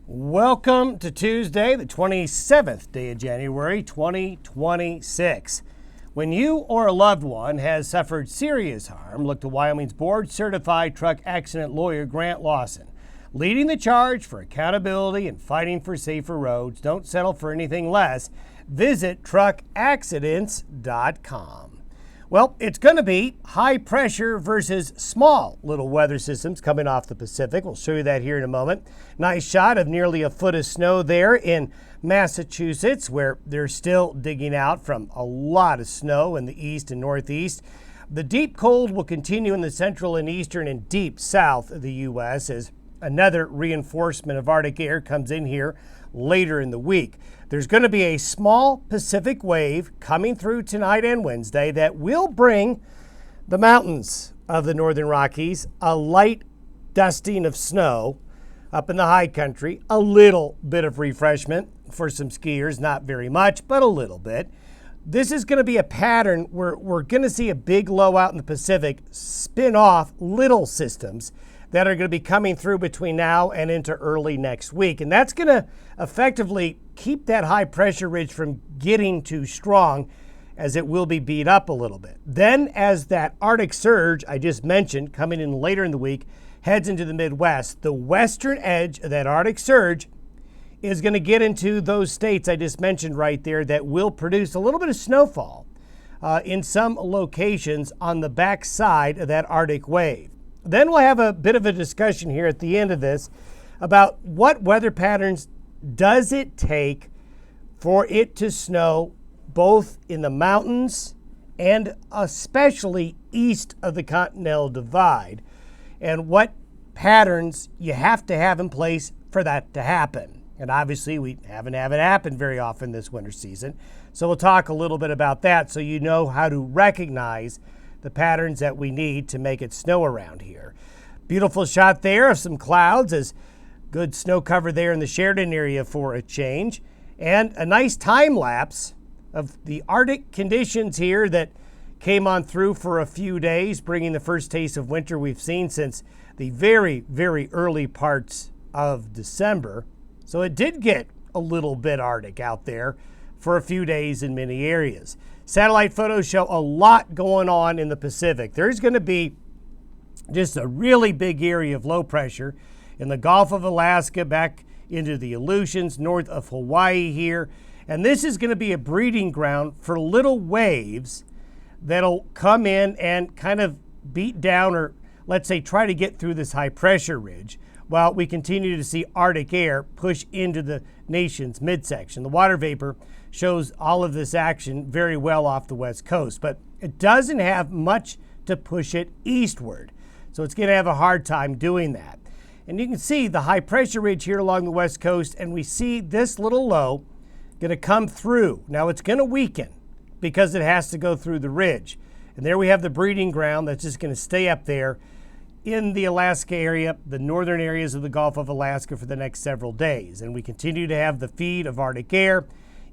Welcome to Tuesday, the 27th day of January, 2026. When you or a loved one has suffered serious harm, look to Wyoming's board-certified truck accident lawyer, Grant Lawson. Leading the charge for accountability and fighting for safer roads. Don't settle for anything less. Visit truckaccidents.com. Well, it's going to be high pressure versus small little weather systems coming off the Pacific. We'll show you that here in a moment. Nice shot of nearly a foot of snow there in Massachusetts, where they're still digging out from a lot of snow in the east and northeast. The deep cold will continue in the central and eastern and deep south of the U.S. as another reinforcement of Arctic air comes in here later in the week. There's going to be a small Pacific wave coming through tonight and Wednesday that will bring the mountains of the Northern Rockies a light dusting of snow up in the high country, a little bit of refreshment for some skiers, not very much, but a little bit. This is going to be a pattern where we're going to see a big low out in the Pacific spin off little systems that are going to be coming through between now and into early next week. And that's going to effectively keep that high pressure ridge from getting too strong, as it will be beat up a little bit. Then as that Arctic surge I just mentioned coming in later in the week heads into the Midwest, the western edge of that Arctic surge is going to get into those states I just mentioned right there that will produce a little bit of snowfall in some locations on the backside of that Arctic wave. Then we'll have a bit of a discussion here at the end of this about what weather patterns does it take for it to snow both in the mountains and especially east of the Continental Divide, and what patterns you have to have in place for that to happen. And obviously we haven't had it happen very often this winter season. So we'll talk a little bit about that so you know how to recognize the patterns that we need to make it snow around here. Beautiful shot there of some clouds, as good snow cover there in the Sheridan area for a change, and a nice time lapse of the Arctic conditions here that came on through for a few days, bringing the first taste of winter we've seen since the very, very early parts of December. So it did get a little bit Arctic out there for a few days in many areas. Satellite photos show a lot going on in the Pacific. There's going to be just a really big area of low pressure in the Gulf of Alaska, back into the Aleutians, north of Hawaii here. And this is going to be a breeding ground for little waves that'll come in and kind of beat down, or let's say try to get through this high pressure ridge, while we continue to see Arctic air push into the nation's midsection. The water vapor shows all of this action very well off the west coast, but it doesn't have much to push it eastward. So it's going to have a hard time doing that. And you can see the high pressure ridge here along the west coast, and we see this little low going to come through. Now it's going to weaken because it has to go through the ridge. And there we have the breeding ground that's just going to stay up there in the Alaska area, the northern areas of the Gulf of Alaska for the next several days. And we continue to have the feed of Arctic air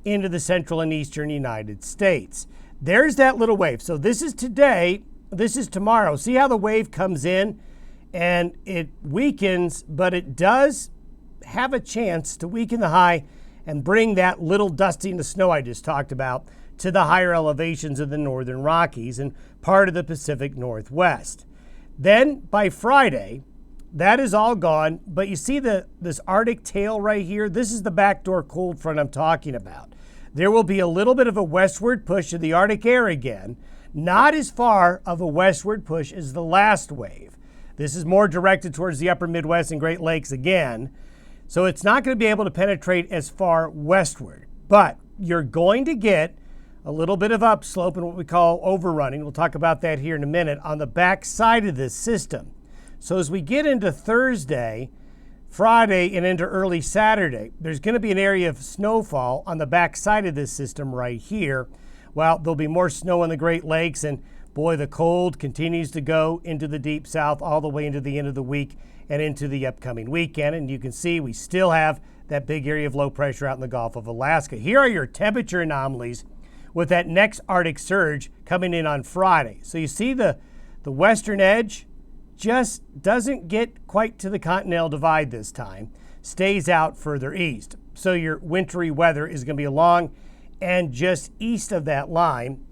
into the central and eastern United States. There's that little wave. So this is today, this is tomorrow. See how the wave comes in and it weakens, but it does have a chance to weaken the high and bring that little dusting of snow I just talked about to the higher elevations of the Northern Rockies and part of the Pacific Northwest. Then by Friday, that is all gone, but you see this Arctic tail right here? This is the backdoor cold front I'm talking about. There will be a little bit of a westward push of the Arctic air again, not as far of a westward push as the last wave. This is more directed towards the upper Midwest and Great Lakes again, so it's not going to be able to penetrate as far westward. But you're going to get a little bit of upslope and what we call overrunning. We'll talk about that here in a minute on the back side of this system. So as we get into Thursday, Friday, and into early Saturday, there's going to be an area of snowfall on the back side of this system right here. Well, there'll be more snow in the Great Lakes, and boy, the cold continues to go into the deep south all the way into the end of the week and into the upcoming weekend. And you can see we still have that big area of low pressure out in the Gulf of Alaska. Here are your temperature anomalies with that next Arctic surge coming in on Friday. So you see the western edge just doesn't get quite to the Continental Divide this time. stays out further east. So your wintry weather is going to be along and just east of that line,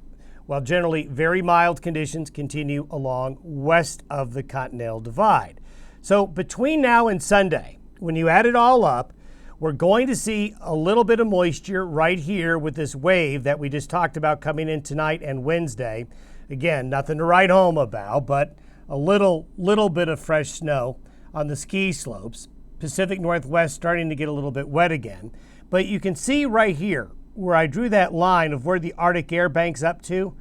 while generally very mild conditions continue along west of the Continental Divide. So between now and Sunday, when you add it all up, we're going to see a little bit of moisture right here with this wave that we just talked about coming in tonight and Wednesday. Again, nothing to write home about, but a little bit of fresh snow on the ski slopes. Pacific Northwest starting to get a little bit wet again. But you can see right here where I drew that line of where the Arctic air banks up to.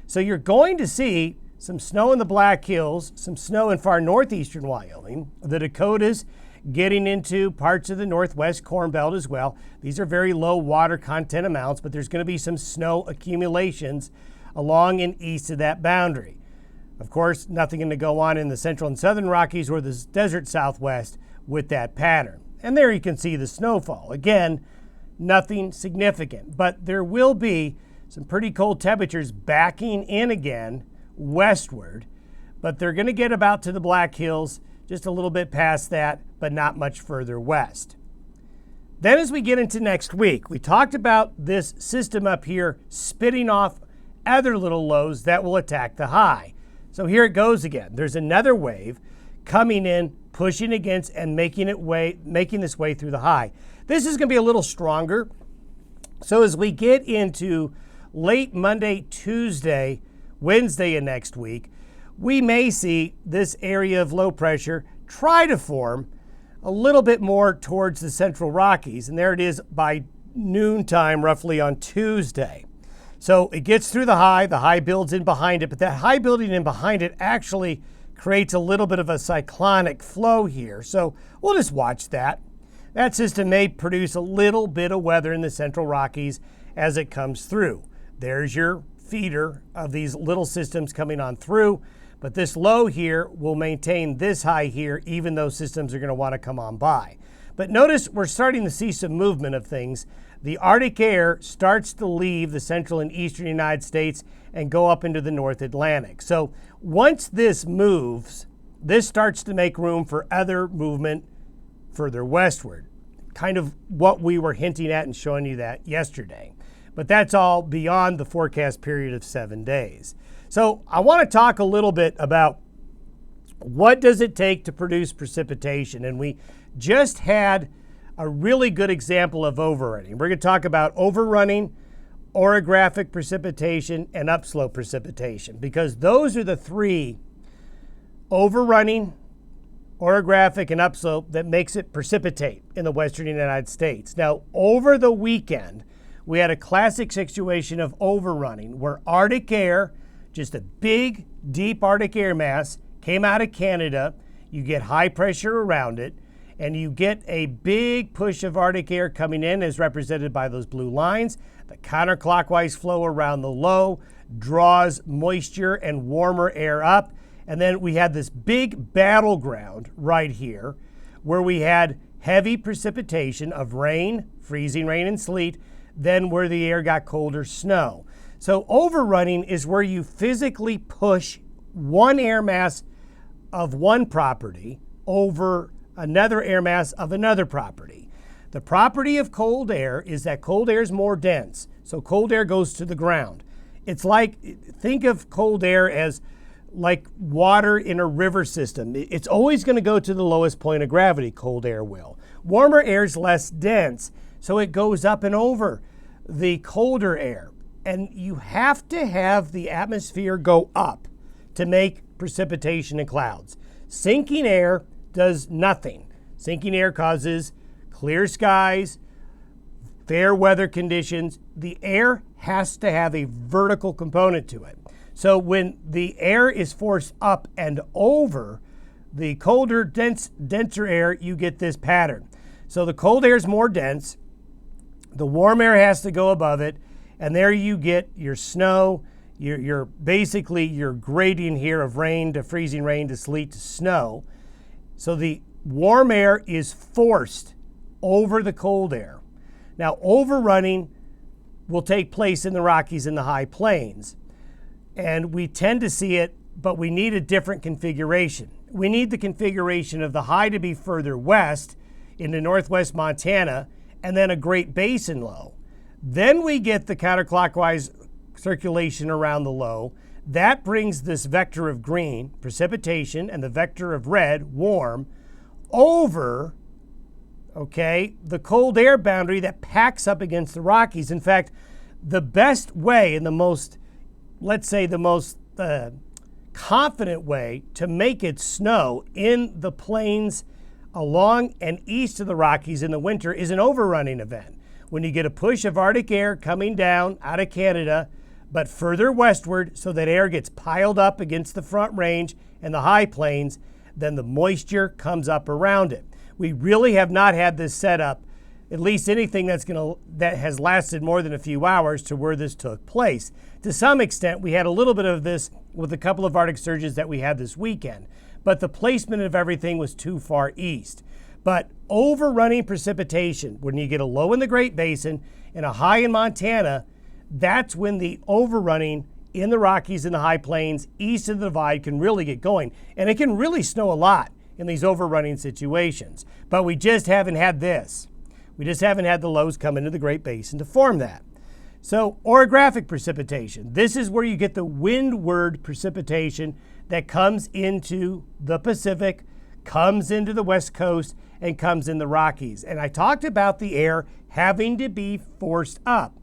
So you're going to see some snow in the Black Hills, some snow in far northeastern Wyoming, the Dakotas, getting into parts of the Northwest Corn Belt as well. These are very low water content amounts, but there's going to be some snow accumulations along and east of that boundary. Of course, nothing going to go on in the central and southern Rockies or the desert Southwest with that pattern. And there you can see the snowfall. Again, nothing significant, but there will be some pretty cold temperatures backing in again westward, but they're going to get about to the Black Hills, just a little bit past that, but not much further west. Then as we get into next week, we talked about this system up here spitting off other little lows that will attack the high. So here it goes again. There's another wave coming in, pushing against and making this way through the high. This is going to be a little stronger. So as we get into late Monday, Tuesday, Wednesday of next week, we may see this area of low pressure try to form a little bit more towards the central Rockies. And there it is by noontime, roughly on Tuesday. So it gets through the high builds in behind it, but that high building in behind it actually creates a little bit of a cyclonic flow here. So we'll just watch that. That system may produce a little bit of weather in the central Rockies as it comes through. There's your feeder of these little systems coming on through, but this low here will maintain this high here, even though systems are going to want to come on by. But notice we're starting to see some movement of things. The Arctic air starts to leave the central and eastern United States and go up into the North Atlantic. So once this moves, this starts to make room for other movement further westward. Kind of what we were hinting at and showing you that yesterday. But that's all beyond the forecast period of 7 days. So I want to talk a little bit about what does it take to produce precipitation. And we just had a really good example of overrunning. We're going to talk about overrunning, orographic precipitation, and upslope precipitation, because those are the three, overrunning, orographic, and upslope, that makes it precipitate in the western United States. Now, over the weekend, we had a classic situation of overrunning where Arctic air, just a big, deep Arctic air mass, came out of Canada. You get high pressure around it, and you get a big push of Arctic air coming in, as represented by those blue lines. The counterclockwise flow around the low draws moisture and warmer air up. And then we had this big battleground right here where we had heavy precipitation of rain, freezing rain and sleet, then where the air got colder, snow. So overrunning is where you physically push one air mass of one property over another air mass of another property. The property of cold air is that cold air is more dense, so cold air goes to the ground. It's like, think of cold air as like water in a river system. It's always going to go to the lowest point of gravity, cold air will. Warmer air is less dense, so it goes up and over the colder air. And you have to have the atmosphere go up to make precipitation and clouds. Sinking air does nothing. Sinking air causes clear skies, fair weather conditions. The air has to have a vertical component to it. So when the air is forced up and over the colder, denser air, you get this pattern. So the cold air is more dense. The warm air has to go above it. And there you get your snow, your basically your gradient here of rain to freezing rain to sleet to snow. So the warm air is forced over the cold air. Now, overrunning will take place in the Rockies and the high plains. And we tend to see it, but we need a different configuration. We need the configuration of the high to be further west into northwest Montana, and then a Great Basin low. Then we get the counterclockwise circulation around the low. That brings this vector of green, precipitation, and the vector of red, warm, over, okay, the cold air boundary that packs up against the Rockies. In fact, the best way and the most, let's say the most confident way to make it snow in the plains along and east of the Rockies in the winter is an overrunning event. When you get a push of Arctic air coming down out of Canada, but further westward, so that air gets piled up against the Front Range and the high plains, then the moisture comes up around it. We really have not had this set up, at least anything that has lasted more than a few hours, to where this took place. To some extent, we had a little bit of this with a couple of Arctic surges that we had this weekend, but the placement of everything was too far east. But overrunning precipitation, when you get a low in the Great Basin and a high in Montana, that's when the overrunning in the Rockies and the high plains east of the divide can really get going. And it can really snow a lot in these overrunning situations. But we just haven't had this. We just haven't had the lows come into the Great Basin to form that. So orographic precipitation, this is where you get the windward precipitation that comes into the Pacific, comes into the West Coast, and comes in the Rockies. And I talked about the air having to be forced up.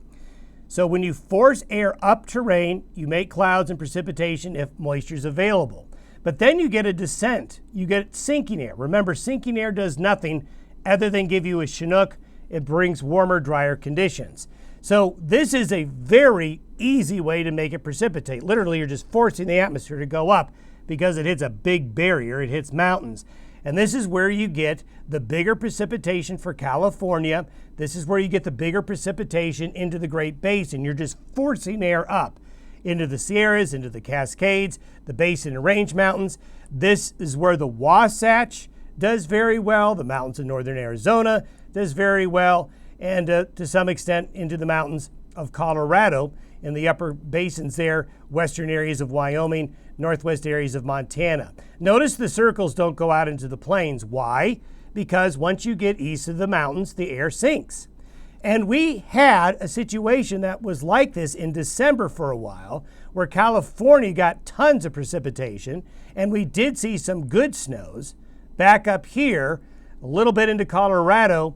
So when you force air up terrain, you make clouds and precipitation if moisture is available. But then you get a descent. You get sinking air. Remember, sinking air does nothing other than give you a Chinook. It brings warmer, drier conditions. So this is a very easy way to make it precipitate. Literally, you're just forcing the atmosphere to go up because it hits a big barrier. It hits mountains. And this is where you get the bigger precipitation for California. This is where you get the bigger precipitation into the Great Basin. You're just forcing air up into the Sierras, into the Cascades, the Basin and Range Mountains. This is where the Wasatch does very well. The mountains of northern Arizona does very well. And to some extent into the mountains of Colorado in the upper basins there, western areas of Wyoming, northwest areas of Montana. Notice the circles don't go out into the plains. Why? Because once you get east of the mountains, the air sinks. And we had a situation that was like this in December for a while, where California got tons of precipitation, and we did see some good snows. Back up here, a little bit into Colorado,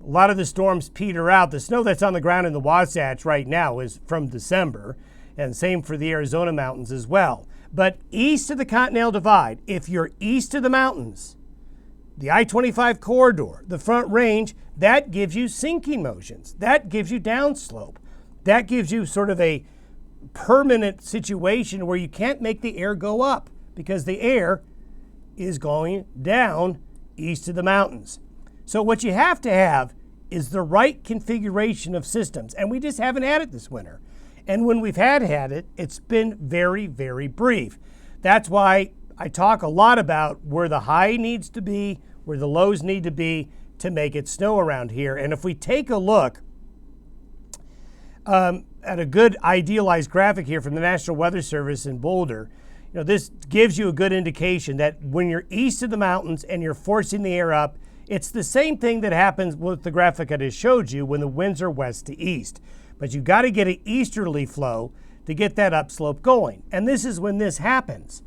a lot of the storms peter out. The snow that's on the ground in the Wasatch right now is from December, and same for the Arizona mountains as well. But east of the Continental Divide, if you're east of the mountains, the I-25 corridor, the Front Range, that gives you sinking motions. That gives you downslope. That gives you sort of a permanent situation where you can't make the air go up because the air is going down east of the mountains. So what you have to have is the right configuration of systems, and we just haven't had it this winter. And when we've had it, it's been very, very brief. That's why I talk a lot about where the high needs to be, where the lows need to be to make it snow around here. And if we take a look at a good idealized graphic here from the National Weather Service in Boulder, you know, this gives you a good indication that when you're east of the mountains and you're forcing the air up, it's the same thing that happens with the graphic I just showed you when the winds are west to east. But you got to get an easterly flow to get that upslope going. And this is when this happens.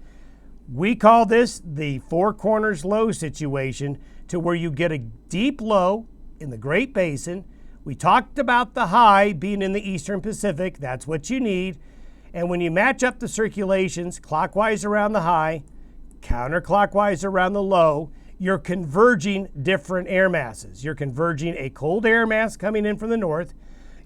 We call this the Four Corners low situation, to where you get a deep low in the Great Basin. We talked about the high being in the eastern Pacific. That's what you need. And when you match up the circulations clockwise around the high, counterclockwise around the low, you're converging different air masses. You're converging a cold air mass coming in from the north.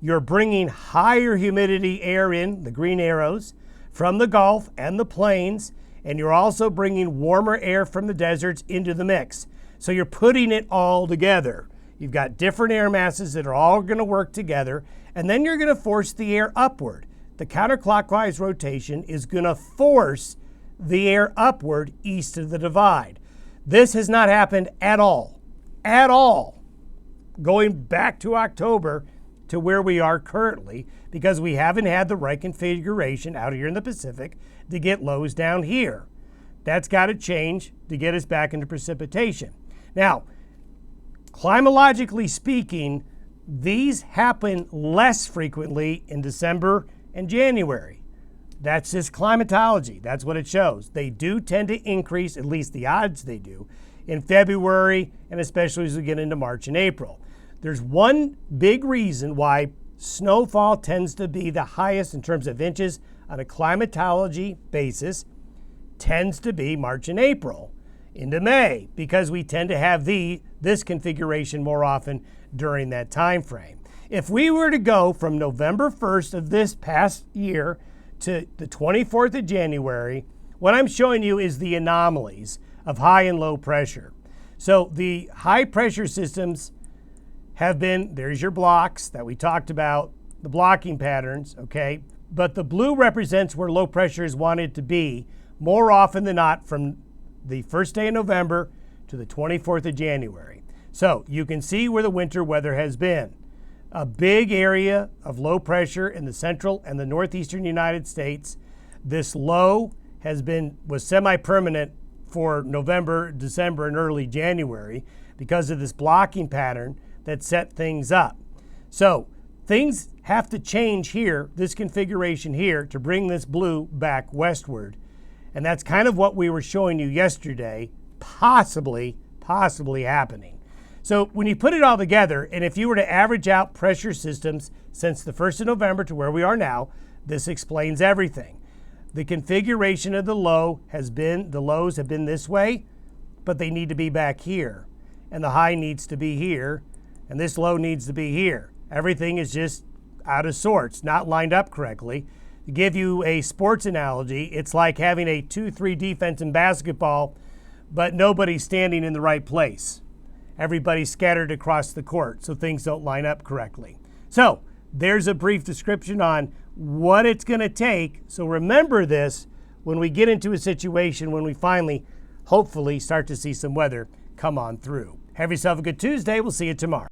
You're bringing higher humidity air in, the green arrows, from the Gulf and the plains, and you're also bringing warmer air from the deserts into the mix. So you're putting it all together. You've got different air masses that are all going to work together, and then you're going to force the air upward. The counterclockwise rotation is going to force the air upward east of the divide. This has not happened at all, going back to October to where we are currently, because we haven't had the right configuration out here in the Pacific to get lows down here. That's got to change to get us back into precipitation. Now, Climatologically speaking, these happen less frequently in December and January. That's just climatology. That's what it shows. They do tend to increase, at least the odds they do, in February, and especially as we get into March and April. There's one big reason why snowfall tends to be the highest in terms of inches on a climatology basis, tends to be March and April into May, because we tend to have this configuration more often during that time frame. If we were to go from November 1st of this past year to the 24th of January, what I'm showing you is the anomalies of high and low pressure. So the high pressure systems have been, there's your blocks that we talked about, the blocking patterns, okay? But the blue represents where low pressure is wanted to be more often than not from the first day of November to the 24th of January. So you can see where the winter weather has been. A big area of low pressure in the central and the northeastern United States. This low was semi-permanent for November, December, and early January because of this blocking pattern that set things up. So things have to change here, this configuration here, to bring this blue back westward. And that's kind of what we were showing you yesterday, possibly happening. So when you put it all together, and if you were to average out pressure systems since the 1st of November to where we are now, this explains everything. The configuration of the lows have been this way, but they need to be back here. And the high needs to be here, and this low needs to be here. Everything is just out of sorts, not lined up correctly. To give you a sports analogy, it's like having a 2-3 defense in basketball, but nobody's standing in the right place. Everybody's scattered across the court, so things don't line up correctly. So there's a brief description on what it's going to take. So remember this when we get into a situation when we finally, hopefully, start to see some weather come on through. Have yourself a good Tuesday. We'll see you tomorrow.